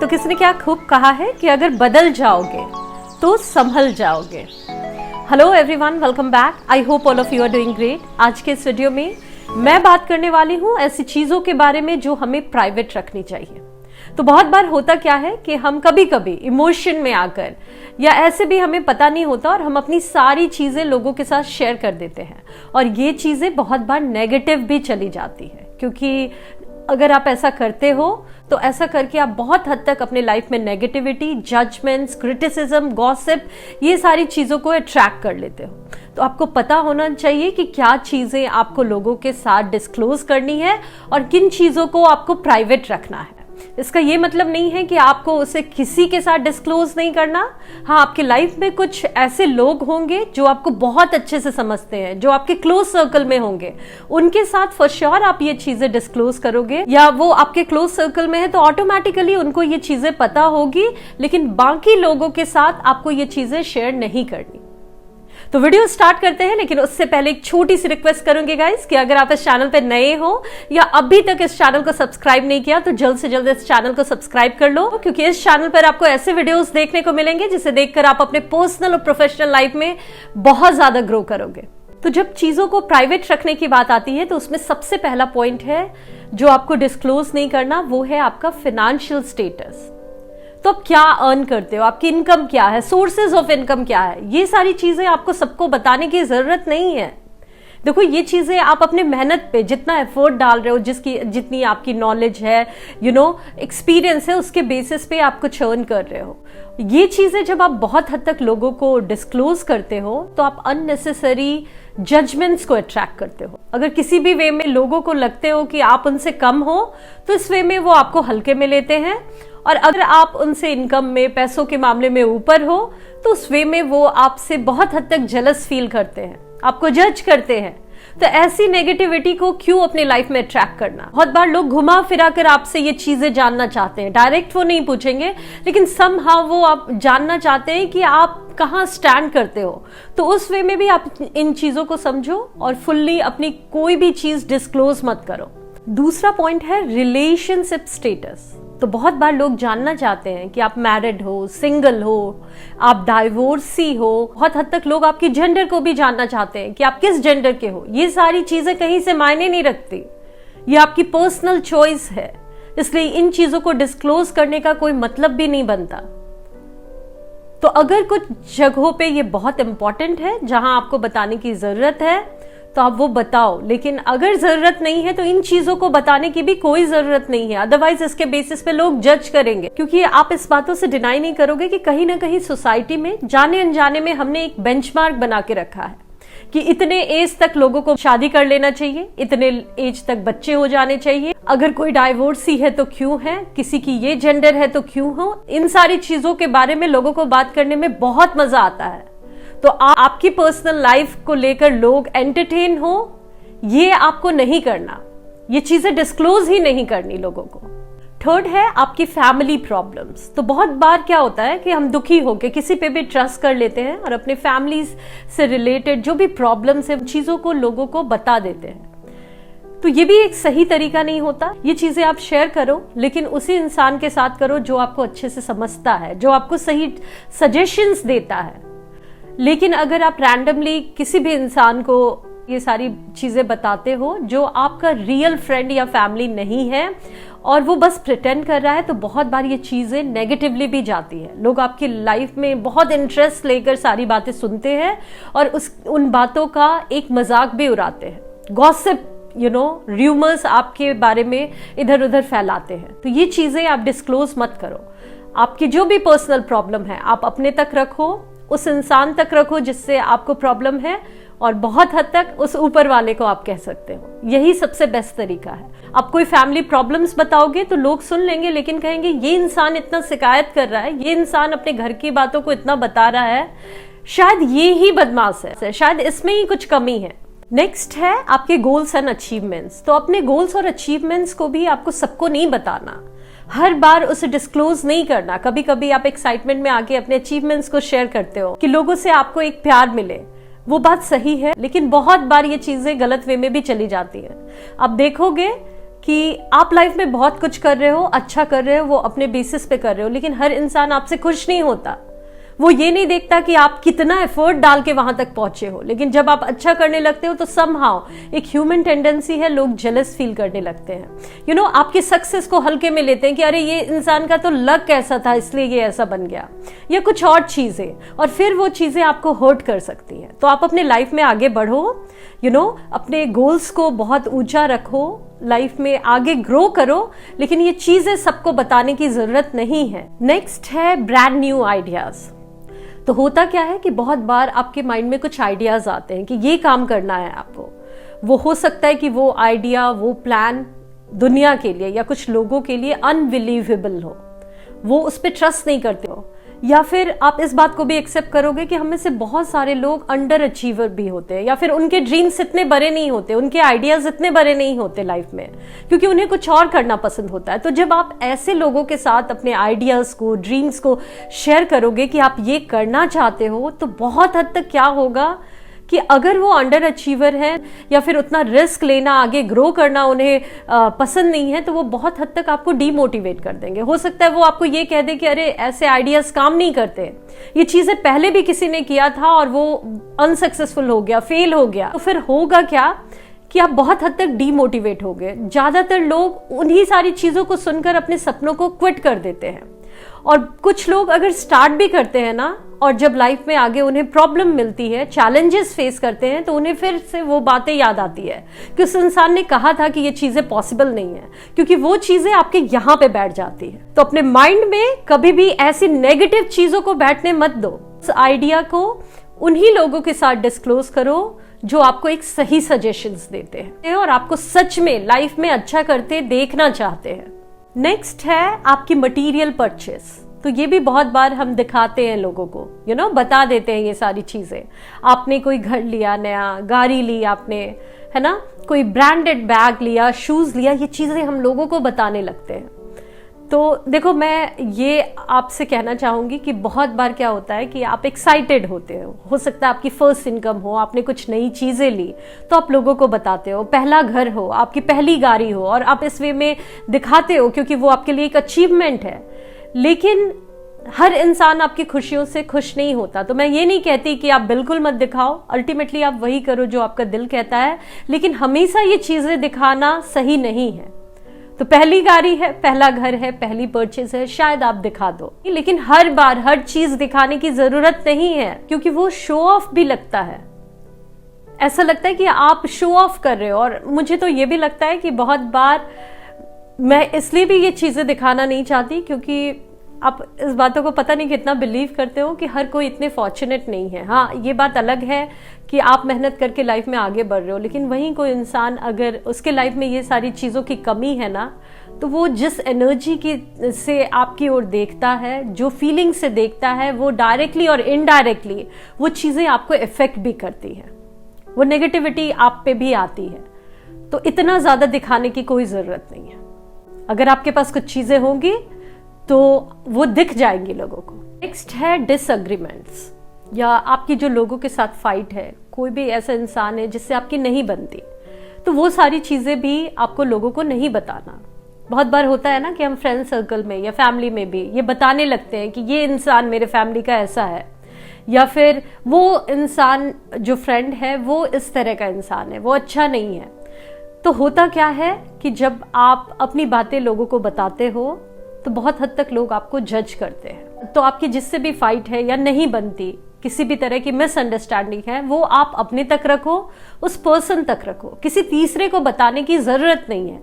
तो किसी ने क्या खूब कहा है कि अगर बदल जाओगे तो संभल जाओगे। Hello everyone, welcome back. I hope all of you are doing great. आज के इस वीडियो में मैं बात करने वाली हूँ ऐसी चीजों के बारे में जो हमें प्राइवेट रखनी चाहिए। तो बहुत बार होता क्या है कि हम कभी कभी इमोशन में आकर या ऐसे भी हमें पता नहीं होता और हम अपनी सारी चीजें लोगों के साथ शेयर कर देते हैं और ये चीजें बहुत बार नेगेटिव भी चली जाती है, क्योंकि अगर आप ऐसा करते हो तो ऐसा करके आप बहुत हद तक अपने लाइफ में नेगेटिविटी, जजमेंट्स, क्रिटिसिज्म, गॉसिप, ये सारी चीजों को अट्रैक्ट कर लेते हो। तो आपको पता होना चाहिए कि क्या चीजें आपको लोगों के साथ डिस्क्लोज करनी है और किन चीजों को आपको प्राइवेट रखना है। इसका ये मतलब नहीं है कि आपको उसे किसी के साथ डिस्क्लोज नहीं करना। हाँ, आपकी लाइफ में कुछ ऐसे लोग होंगे जो आपको बहुत अच्छे से समझते हैं, जो आपके क्लोज सर्कल में होंगे, उनके साथ फॉर श्योर आप ये चीजें डिस्क्लोज करोगे, या वो आपके क्लोज सर्कल में है तो ऑटोमेटिकली उनको ये चीजें पता होगी, लेकिन बाकी लोगों के साथ आपको ये चीजें शेयर नहीं करनी। तो वीडियो स्टार्ट करते हैं, लेकिन उससे पहले एक छोटी सी रिक्वेस्ट करूंगी गाइस कि अगर आप इस चैनल पे नए हो या अभी तक इस चैनल को सब्सक्राइब नहीं किया तो जल्द से जल्द इस चैनल को सब्सक्राइब कर लो, क्योंकि इस चैनल पर आपको ऐसे वीडियोस देखने को मिलेंगे जिसे देखकर आप अपने पर्सनल और प्रोफेशनल लाइफ में बहुत ज्यादा ग्रो करोगे। तो जब चीजों को प्राइवेट रखने की बात आती है तो उसमें सबसे पहला पॉइंट है जो आपको डिस्क्लोज नहीं करना, वो है आपका फाइनेंशियल स्टेटस। तो आप क्या अर्न करते हो, आपकी इनकम क्या है, सोर्सेज ऑफ इनकम क्या है, ये सारी चीजें आपको सबको बताने की जरूरत नहीं है। देखो, ये चीजें आप अपने मेहनत पे जितना एफर्ट डाल रहे हो, जितनी आपकी नॉलेज है, एक्सपीरियंस है, उसके बेसिस पे आप कुछ अर्न कर रहे हो। ये चीजें जब आप बहुत हद तक लोगों को डिस्क्लोज करते हो तो आप अननेसेसरी जजमेंट्स को अट्रैक्ट करते हो। अगर किसी भी वे में लोगों को लगते हो कि आप उनसे कम हो तो इस वे में वो आपको हल्के में लेते हैं, और अगर आप उनसे इनकम में, पैसों के मामले में ऊपर हो तो उस वे में वो आपसे बहुत हद तक जेलस फील करते हैं, आपको जज करते हैं। तो ऐसी नेगेटिविटी को क्यों अपनी लाइफ में अट्रैक्ट करना। बहुत बार लोग घुमा फिरा कर आपसे ये चीजें जानना चाहते हैं, डायरेक्ट वो नहीं पूछेंगे, लेकिन समहाउ वो आप जानना चाहते हैं कि आप कहाँ स्टैंड करते हो। तो उस वे में भी आप इन चीजों को समझो और फुल्ली अपनी कोई भी चीज डिस्क्लोज मत करो। दूसरा पॉइंट है रिलेशनशिप स्टेटस। तो बहुत बार लोग जानना चाहते हैं कि आप मैरिड हो, सिंगल हो, आप डाइवोर्सी हो। बहुत हद तक लोग आपकी जेंडर को भी जानना चाहते हैं कि आप किस जेंडर के हो। ये सारी चीजें कहीं से मायने नहीं रखती, ये आपकी पर्सनल चॉइस है, इसलिए इन चीजों को डिस्क्लोज करने का कोई मतलब भी नहीं बनता। तो अगर कुछ जगहों पे ये बहुत इंपॉर्टेंट है जहां आपको बताने की जरूरत है तो आप वो बताओ, लेकिन अगर जरूरत नहीं है तो इन चीजों को बताने की भी कोई जरूरत नहीं है। अदरवाइज इसके बेसिस पे लोग जज करेंगे, क्योंकि आप इस बातों से डिनाई नहीं करोगे कि कहीं ना कहीं सोसाइटी में जाने अनजाने में हमने एक बेंचमार्क बना के रखा है कि इतने एज तक लोगों को शादी कर लेना चाहिए, इतने एज तक बच्चे हो जाने चाहिए, अगर कोई डाइवोर्सी है तो क्यों है, किसी की ये जेंडर है तो क्यों हो। इन सारी चीजों के बारे में लोगों को बात करने में बहुत मजा आता है। तो आपकी पर्सनल लाइफ को लेकर लोग एंटरटेन हो, ये आपको नहीं करना, ये चीजें डिस्क्लोज ही नहीं करनी लोगों को। थर्ड है आपकी फैमिली प्रॉब्लम्स। तो बहुत बार क्या होता है कि हम दुखी होकर किसी पे भी ट्रस्ट कर लेते हैं और अपने फैमिली से रिलेटेड जो भी प्रॉब्लम्स है चीजों को लोगों को बता देते हैं। तो ये भी एक सही तरीका नहीं होता। ये चीजें आप शेयर करो, लेकिन उसी इंसान के साथ करो जो आपको अच्छे से समझता है, जो आपको सही सजेशंस देता है। लेकिन अगर आप रैंडमली किसी भी इंसान को ये सारी चीजें बताते हो जो आपका रियल फ्रेंड या फैमिली नहीं है और वो बस प्रिटेंड कर रहा है, तो बहुत बार ये चीजें नेगेटिवली भी जाती है। लोग आपकी लाइफ में बहुत इंटरेस्ट लेकर सारी बातें सुनते हैं और उन बातों का एक मजाक भी उड़ाते हैं। गॉसिप, र्यूमर्स आपके बारे में इधर उधर फैलाते हैं। तो ये चीजें आप डिस्क्लोज मत करो। आपकी जो भी पर्सनल प्रॉब्लम है आप अपने तक रखो, उस इंसान तक रखो जिससे आपको प्रॉब्लम है, और बहुत हद तक उस ऊपर वाले को आप कह सकते हो। यही सबसे बेस्ट तरीका है। आप कोई फैमिली प्रॉब्लम्स बताओगे तो लोग सुन लेंगे, लेकिन कहेंगे ये इंसान इतना शिकायत कर रहा है, ये इंसान अपने घर की बातों को इतना बता रहा है, शायद ये ही बदमाश है, शायद इसमें ही कुछ कमी है। नेक्स्ट है आपके गोल्स एंड अचीवमेंट्स। तो अपने गोल्स और अचीवमेंट्स को भी आपको सबको नहीं बताना, हर बार उसे डिस्क्लोज नहीं करना। कभी कभी आप एक्साइटमेंट में आके अपने अचीवमेंट्स को शेयर करते हो कि लोगों से आपको एक प्यार मिले, वो बात सही है, लेकिन बहुत बार ये चीजें गलत वे में भी चली जाती है। आप देखोगे कि आप लाइफ में बहुत कुछ कर रहे हो, अच्छा कर रहे हो, वो अपने बेसिस पे कर रहे हो, लेकिन हर इंसान आपसे खुश नहीं होता। वो ये नहीं देखता कि आप कितना एफर्ट डाल के वहां तक पहुंचे हो। लेकिन जब आप अच्छा करने लगते हो तो समहाउ एक ह्यूमन टेंडेंसी है, लोग जेलस फील करने लगते हैं। आपकी सक्सेस को हल्के में लेते हैं कि अरे ये इंसान का तो लक ऐसा था इसलिए ये ऐसा बन गया, या कुछ और चीजें, और फिर वो चीजें आपको हर्ट कर सकती हैं। तो आप अपने लाइफ में आगे बढ़ो, अपने गोल्स को बहुत ऊंचा रखो, लाइफ में आगे ग्रो करो, लेकिन ये चीजें सबको बताने की जरूरत नहीं है। नेक्स्ट है ब्रांड न्यू आइडियाज। तो होता क्या है कि बहुत बार आपके माइंड में कुछ आइडियाज आते हैं कि ये काम करना है आपको। वो हो सकता है कि वो आइडिया, वो प्लान दुनिया के लिए या कुछ लोगों के लिए अनबिलीवेबल हो, वो उस पर ट्रस्ट नहीं करते हो, या फिर आप इस बात को भी एक्सेप्ट करोगे कि हम में से बहुत सारे लोग अंडर अचीवर भी होते हैं, या फिर उनके ड्रीम्स इतने बड़े नहीं होते, उनके आइडियाज इतने बड़े नहीं होते लाइफ में, क्योंकि उन्हें कुछ और करना पसंद होता है। तो जब आप ऐसे लोगों के साथ अपने आइडियाज को, ड्रीम्स को शेयर करोगे कि आप ये करना चाहते हो, तो बहुत हद तक क्या होगा कि अगर वो अंडर अचीवर है या फिर उतना रिस्क लेना, आगे ग्रो करना उन्हें पसंद नहीं है, तो वो बहुत हद तक आपको डीमोटिवेट कर देंगे। हो सकता है वो आपको ये कह दे कि अरे ऐसे आइडियाज काम नहीं करते, ये चीजें पहले भी किसी ने किया था और वो अनसक्सेसफुल हो गया, फेल हो गया। तो फिर होगा क्या कि आप बहुत हद तक डीमोटिवेट हो गए। ज्यादातर लोग उन्हीं सारी चीजों को सुनकर अपने सपनों को क्विट कर देते हैं। और कुछ लोग अगर स्टार्ट भी करते हैं ना, और जब लाइफ में आगे उन्हें प्रॉब्लम मिलती है, चैलेंजेस फेस करते हैं, तो उन्हें फिर से वो बातें याद आती है कि उस इंसान ने कहा था कि ये चीजें पॉसिबल नहीं है, क्योंकि वो चीजें आपके यहाँ पे बैठ जाती है। तो अपने माइंड में कभी भी ऐसी नेगेटिव चीजों को बैठने मत दो। उस आइडिया को उन्हीं लोगों के साथ डिस्क्लोज करो जो आपको एक सही सजेशंस देते हैं और आपको सच में लाइफ में अच्छा करते देखना चाहते हैं। नेक्स्ट है आपकी मटेरियल परचेस। तो ये भी बहुत बार हम दिखाते हैं लोगों को, बता देते हैं ये सारी चीजें। आपने कोई घर लिया, नया गाड़ी ली आपने, है ना, कोई ब्रांडेड बैग लिया, शूज लिया, ये चीजें हम लोगों को बताने लगते हैं। तो देखो, मैं ये आपसे कहना चाहूंगी कि बहुत बार क्या होता है कि आप एक्साइटेड होते हो सकता है आपकी फर्स्ट इनकम हो, आपने कुछ नई चीजें ली, तो आप लोगों को बताते हो। पहला घर हो, आपकी पहली गाड़ी हो, और आप इस वे में दिखाते हो क्योंकि वो आपके लिए एक अचीवमेंट है। लेकिन हर इंसान आपकी खुशियों से खुश नहीं होता। तो मैं ये नहीं कहती कि आप बिल्कुल मत दिखाओ, अल्टीमेटली आप वही करो जो आपका दिल कहता है, लेकिन हमेशा ये चीजें दिखाना सही नहीं है। तो पहली गाड़ी है, पहला घर है, पहली परचेज है, शायद आप दिखा दो, लेकिन हर बार हर चीज दिखाने की जरूरत नहीं है, क्योंकि वो शो ऑफ भी लगता है। ऐसा लगता है कि आप शो ऑफ कर रहे हो। और मुझे तो ये भी लगता है कि बहुत बार मैं इसलिए भी ये चीजें दिखाना नहीं चाहती, क्योंकि आप इस बातों को पता नहीं कितना बिलीव करते हो कि हर कोई इतने फॉर्चुनेट नहीं है। हाँ, ये बात अलग है कि आप मेहनत करके लाइफ में आगे बढ़ रहे हो, लेकिन वहीं कोई इंसान अगर उसके लाइफ में ये सारी चीज़ों की कमी है ना, तो वो जिस एनर्जी की से आपकी ओर देखता है, जो फीलिंग से देखता है, वो डायरेक्टली और इनडायरेक्टली वो चीज़ें आपको इफेक्ट भी करती है, वो नेगेटिविटी आप पे भी आती है। तो इतना ज़्यादा दिखाने की कोई ज़रूरत नहीं है। अगर आपके पास कुछ चीज़ें होंगी तो वो दिख जाएंगी लोगों को। नेक्स्ट है डिसएग्रीमेंट्स, या आपकी जो लोगों के साथ फाइट है, कोई भी ऐसा इंसान है जिससे आपकी नहीं बनती, तो वो सारी चीजें भी आपको लोगों को नहीं बताना। बहुत बार होता है ना कि हम फ्रेंड सर्कल में या फैमिली में भी ये बताने लगते हैं कि ये इंसान मेरे फैमिली का ऐसा है, या फिर वो इंसान जो फ्रेंड है वो इस तरह का इंसान है, वो अच्छा नहीं है। तो होता क्या है कि जब आप अपनी बातें लोगों को बताते हो तो बहुत हद तक लोग आपको जज करते हैं। तो आपकी जिससे भी फाइट है या नहीं बनती, किसी भी तरह की मिसअंडरस्टैंडिंग है, वो आप अपने तक रखो, उस पर्सन तक रखो, किसी तीसरे को बताने की जरूरत नहीं है।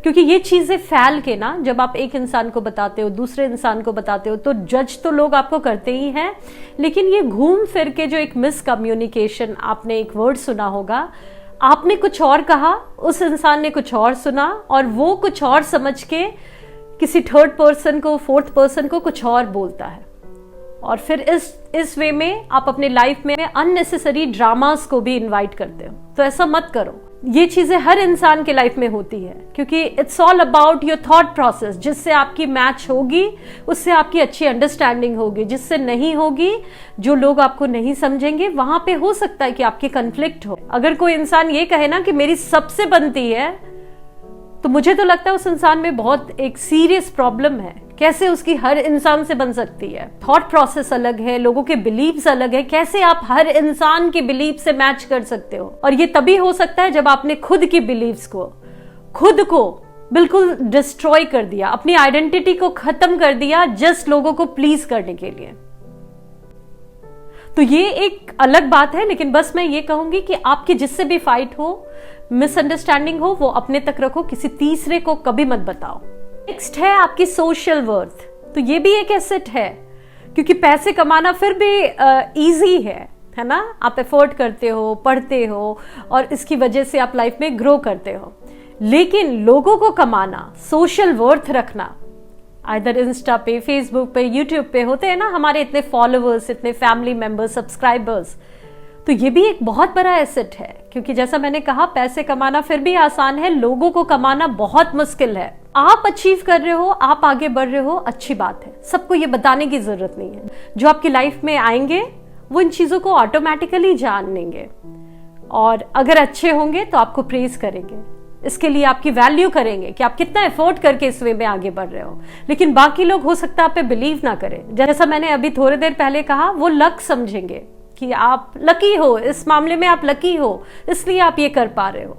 क्योंकि ये चीजें फैल के ना, जब आप एक इंसान को बताते हो, दूसरे इंसान को बताते हो, तो जज तो लोग आपको करते ही हैं, लेकिन ये घूम फिर के जो एक मिसकम्युनिकेशन, आपने एक वर्ड सुना होगा, आपने कुछ और कहा, उस इंसान ने कुछ और सुना, और वो कुछ और समझ के किसी थर्ड पर्सन को, फोर्थ पर्सन को कुछ और बोलता है, और फिर इस वे में आप अपने लाइफ में अननेसेसरी ड्रामास को भी इनवाइट करते हो। तो ऐसा मत करो। ये चीजें हर इंसान के लाइफ में होती है, क्योंकि it's all about your thought process. जिससे आपकी मैच होगी उससे आपकी अच्छी अंडरस्टैंडिंग होगी, जिससे नहीं होगी, जो लोग आपको नहीं समझेंगे, वहां पे हो सकता है कि आपके कन्फ्लिक्ट हो। अगर कोई इंसान ये कहे ना कि मेरी सबसे बनती है, तो मुझे तो लगता है उस इंसान में बहुत एक सीरियस प्रॉब्लम है। कैसे उसकी हर इंसान से बन सकती है? थॉट प्रोसेस अलग है, लोगों के बिलीव्स अलग है। कैसे आप हर इंसान के बिलीव से मैच कर सकते हो? और ये तभी हो सकता है जब आपने खुद की बिलीव्स को, खुद को बिल्कुल डिस्ट्रॉय कर दिया, अपनी आइडेंटिटी को खत्म कर दिया जस्ट लोगों को प्लीज करने के लिए। तो ये एक अलग बात है, लेकिन बस मैं ये कहूंगी कि आपकी जिससे भी फाइट हो, मिसअंडरस्टैंडिंग हो, वो अपने तक रखो, किसी तीसरे को कभी मत बताओ। नेक्स्ट है आपकी सोशल वर्थ। तो ये भी एक एसेट है, क्योंकि पैसे कमाना फिर भी इजी है ना? आप एफर्ट करते हो, पढ़ते हो और इसकी वजह से आप लाइफ में ग्रो करते हो। लेकिन लोगों को कमाना, सोशल वर्थ रखना, आइदर इंस्टा पे, फेसबुक पे, यूट्यूब पे होते हैं ना हमारे इतने फॉलोअर्स, इतने फैमिली मेंबर्स, सब्सक्राइबर्स, तो ये भी एक बहुत बड़ा एसेट है। क्योंकि जैसा मैंने कहा, पैसे कमाना फिर भी आसान है, लोगों को कमाना बहुत मुश्किल है। आप अचीव कर रहे हो, आप आगे बढ़ रहे हो, अच्छी बात है, सबको ये बताने की जरूरत नहीं है। जो आपकी लाइफ में आएंगे वो इन चीजों को ऑटोमेटिकली जान लेंगे, और अगर अच्छे होंगे तो आपको प्रेज करेंगे, इसके लिए आपकी वैल्यू करेंगे कि आप कितना एफर्ट करके इस वे में आगे बढ़ रहे हो। लेकिन बाकी लोग हो सकता है आप पे बिलीव ना करें। जैसा मैंने अभी थोड़ी देर पहले कहा, वो लक समझेंगे कि आप लकी हो, इस मामले में आप लकी हो, इसलिए आप ये कर पा रहे हो।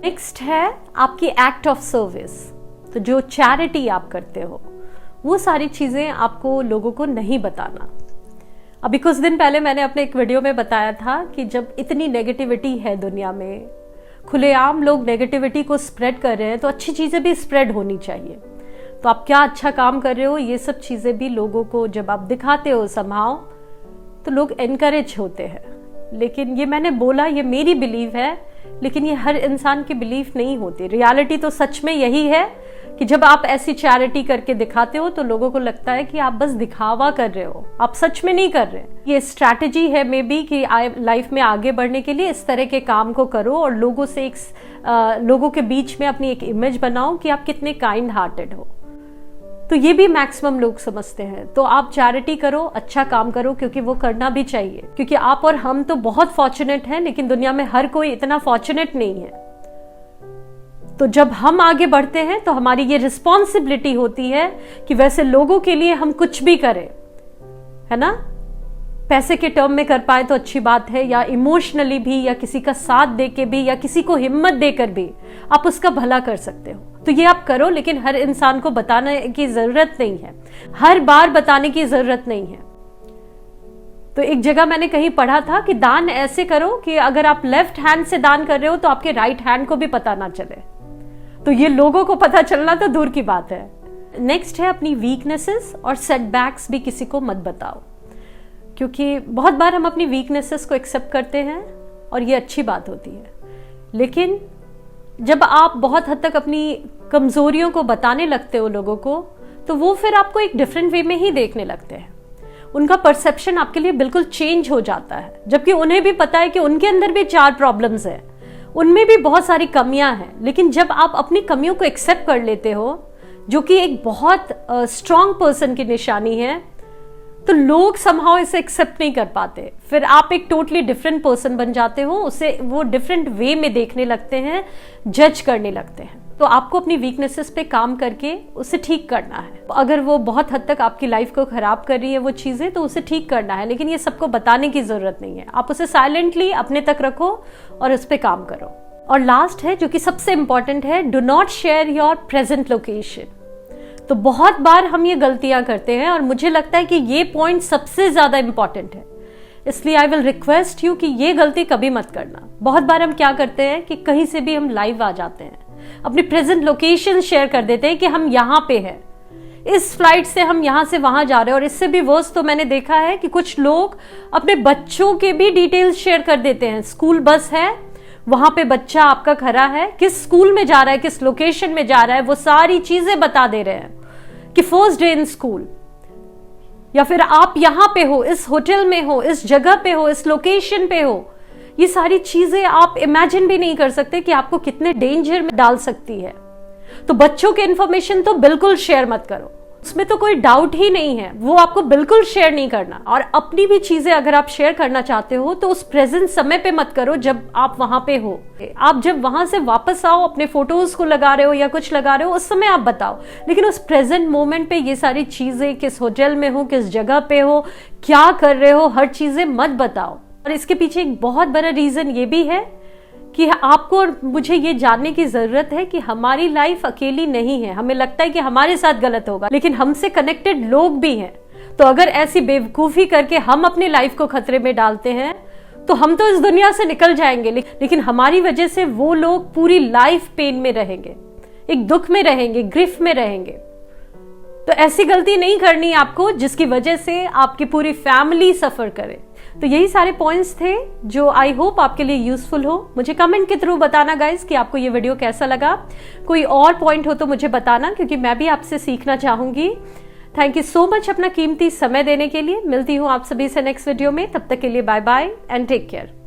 नेक्स्ट है आपकी एक्ट ऑफ सर्विस। तो जो चैरिटी आप करते हो, वो सारी चीजें आपको लोगों को नहीं बताना। अभी कुछ दिन पहले मैंने अपने एक वीडियो में बताया था कि जब इतनी नेगेटिविटी है दुनिया में, खुलेआम लोग नेगेटिविटी को स्प्रेड कर रहे हैं, तो अच्छी चीजें भी स्प्रेड होनी चाहिए। तो आप क्या अच्छा काम कर रहे हो, ये सब चीजें भी लोगों को जब आप दिखाते हो समहाउ, तो लोग एनकरेज होते हैं। लेकिन ये मैंने बोला, ये मेरी बिलीव है, लेकिन ये हर इंसान की बिलीफ नहीं होती। रियलिटी तो सच में यही है कि जब आप ऐसी चैरिटी करके दिखाते हो तो लोगों को लगता है कि आप बस दिखावा कर रहे हो, आप सच में नहीं कर रहे। ये स्ट्रैटेजी है मे बी कि लाइफ में आगे बढ़ने के लिए इस तरह के काम को करो और लोगों से लोगों के बीच में अपनी एक इमेज बनाओ कि आप कितने काइंड हार्टेड हो। तो ये भी मैक्सिमम लोग समझते हैं। तो आप चैरिटी करो, अच्छा काम करो, क्योंकि वो करना भी चाहिए। क्योंकि आप और हम तो बहुत फॉर्चुनेट हैं, लेकिन दुनिया में हर कोई इतना फॉर्चुनेट नहीं है। तो जब हम आगे बढ़ते हैं तो हमारी ये रिस्पॉन्सिबिलिटी होती है कि वैसे लोगों के लिए हम कुछ भी करें, है ना? पैसे के टर्म में कर पाए तो अच्छी बात है, या इमोशनली भी, या किसी का साथ देके भी, या किसी को हिम्मत देकर भी आप उसका भला कर सकते हो। तो ये आप करो, लेकिन हर इंसान को बताने की जरूरत नहीं है, हर बार बताने की जरूरत नहीं है। तो एक जगह मैंने कहीं पढ़ा था कि दान ऐसे करो कि अगर आप लेफ्ट हैंड से दान कर रहे हो तो आपके राइट हैंड को भी पता ना चले। तो ये लोगों को पता चलना तो दूर की बात है। नेक्स्ट है अपनी वीकनेसेस और सेटबैक्स भी किसी को मत बताओ, क्योंकि बहुत बार हम अपनी वीकनेसेस को एक्सेप्ट करते हैं और ये अच्छी बात होती है। लेकिन जब आप बहुत हद तक अपनी कमजोरियों को बताने लगते हो लोगों को, तो वो फिर आपको एक डिफरेंट वे में ही देखने लगते हैं। उनका परसेप्शन आपके लिए बिल्कुल चेंज हो जाता है, जबकि उन्हें भी पता है कि उनके अंदर भी 4 प्रॉब्लम्स हैं, उनमें भी बहुत सारी कमियां हैं। लेकिन जब आप अपनी कमियों को एक्सेप्ट कर लेते हो, जो कि एक बहुत स्ट्रांग पर्सन की निशानी है, तो लोग समहाउ इसे एक्सेप्ट नहीं कर पाते। फिर आप एक टोटली डिफरेंट पर्सन बन जाते हो, उसे वो डिफरेंट वे में देखने लगते हैं, जज करने लगते हैं। तो आपको अपनी वीकनेसेस पे काम करके उसे ठीक करना है। अगर वो बहुत हद तक आपकी लाइफ को खराब कर रही है वो चीजें, तो उसे ठीक करना है, लेकिन ये सबको बताने की जरूरत नहीं है। आप उसे साइलेंटली अपने तक रखो और उस पर काम करो। और लास्ट है, जो कि सबसे इंपॉर्टेंट है, do not share your present location. तो बहुत बार हम ये गलतियां करते हैं और मुझे लगता है कि ये पॉइंट सबसे ज्यादा इंपॉर्टेंट है, इसलिए आई विल रिक्वेस्ट यू कि ये गलती कभी मत करना। बहुत बार हम क्या करते हैं कि कहीं से भी हम लाइव आ जाते हैं, अपनी प्रेजेंट लोकेशन शेयर कर देते हैं कि हम यहाँ पे हैं, इस फ्लाइट से हम यहाँ से वहां जा रहे हैं। और इससे भी वर्स्ट तो मैंने देखा है कि कुछ लोग अपने बच्चों के भी डिटेल्स शेयर कर देते हैं। स्कूल बस है, वहां पे बच्चा आपका खड़ा है, किस स्कूल में जा रहा है, किस लोकेशन में जा रहा है, वो सारी चीजें बता दे रहे हैं कि फर्स्ट डे इन स्कूल, या फिर आप यहां पे हो, इस होटल में हो, इस जगह पे हो, इस लोकेशन पे हो। ये सारी चीजें आप इमेजिन भी नहीं कर सकते कि आपको कितने डेंजर में डाल सकती है। तो बच्चों के इंफॉर्मेशन तो बिल्कुल शेयर मत करो। उसमें तो कोई डाउट ही नहीं है, वो आपको बिल्कुल शेयर नहीं करना। और अपनी भी चीजें अगर आप शेयर करना चाहते हो तो उस प्रेजेंट समय पे मत करो जब आप वहां पे हो। आप जब वहां से वापस आओ, अपने फोटोज को लगा रहे हो या कुछ लगा रहे हो, उस समय आप बताओ। लेकिन उस प्रेजेंट मोमेंट पे ये सारी चीजें, किस होटल में हो, किस जगह पे हो, क्या कर रहे हो, हर चीजें मत बताओ। और इसके पीछे एक बहुत बड़ा रीजन ये भी है कि आपको और मुझे ये जानने की जरूरत है कि हमारी लाइफ अकेली नहीं है। हमें लगता है कि हमारे साथ गलत होगा, लेकिन हमसे कनेक्टेड लोग भी हैं। तो अगर ऐसी बेवकूफी करके हम अपनी लाइफ को खतरे में डालते हैं तो हम तो इस दुनिया से निकल जाएंगे, लेकिन हमारी वजह से वो लोग पूरी लाइफ पेन में रहेंगे, एक दुख में रहेंगे, ग्रिफ में रहेंगे। तो ऐसी गलती नहीं करनी आपको जिसकी वजह से आपकी पूरी फैमिली सफर करे। तो यही सारे पॉइंट्स थे जो आई होप आपके लिए यूजफुल हो। मुझे कमेंट के थ्रू बताना गाइज कि आपको ये वीडियो कैसा लगा। कोई और पॉइंट हो तो मुझे बताना, क्योंकि मैं भी आपसे सीखना चाहूंगी। थैंक यू सो मच अपना कीमती समय देने के लिए। मिलती हूँ आप सभी से नेक्स्ट वीडियो में। तब तक के लिए bye bye and take care.